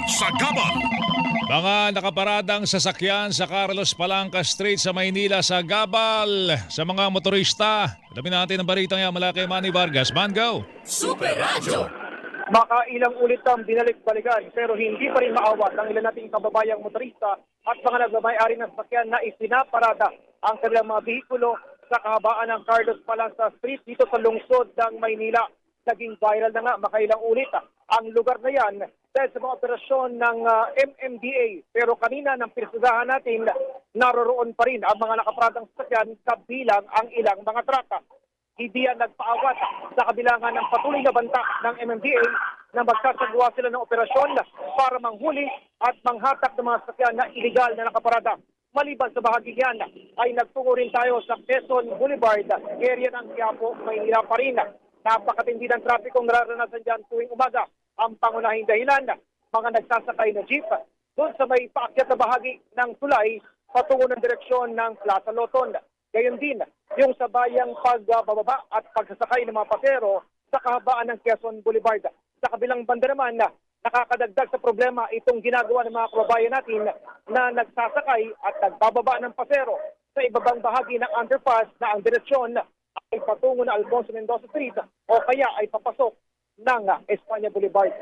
sa Gabal. Mga nakaparadang sasakyan sa Carlos Palanca Street sa Maynila sa Gabal. Sa mga motorista, alamin natin ang balitang yan mula kay Manny Vargas. Man, go! Super Radio. Makailang ulit ang binalik-balikan pero hindi pa rin maawat ang ilan nating kababayang motorista at mga nagmamayari ng sasakyan na isinaparada ang kanilang mga bihikulo sa kahabaan ng Carlos Palanca Street dito sa lungsod ng Maynila. Naging viral na nga makailang ulit ang lugar na yan dahil sa mga operasyon ng MMDA. Pero kanina ng pinasudahan natin, naroroon pa rin ang mga nakaparadang sasakyan kabilang ang ilang mga traka. Hindi yan nagpaawat sa kabilangan ng patuloy na banta ng MMDA na magsasagawa sila ng operasyon para manghuli at manghatak ng mga sasakyan na iligal na nakaparada. Maliban sa bahagi yan, ay nagtungo rin tayo sa Quezon Boulevard, area ng Quiapo, Maynila pa rin. Napakatindi ng trapikong nararanasan dyan tuwing umaga. Ang pangunahing dahilan, mga nagsasakay na jeep doon sa may paakyat na bahagi ng tulay patungo ng direksyon ng Plaza Loton. Gayon din, yung sabayang pagbababa at pagsasakay ng mga pasero sa kahabaan ng Quezon Boulevard. Sa kabilang banda naman, nakakadagdag sa problema itong ginagawa ng mga kababayan natin na nagsasakay at nagbababa ng pasero sa ibabang bahagi ng underpass na ang direksyon ay patungo na Alfonso Mendoza Street o kaya ay papasok ng Espanya Boulevard.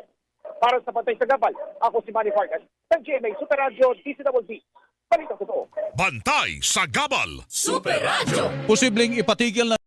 Para sa Bantay sa Gabal, ako si Manny Vargas ng GMA Super Radio DCWD. Balitang totoo. Bantay sa Gabal. Super Radio. Posibleng ipatigil na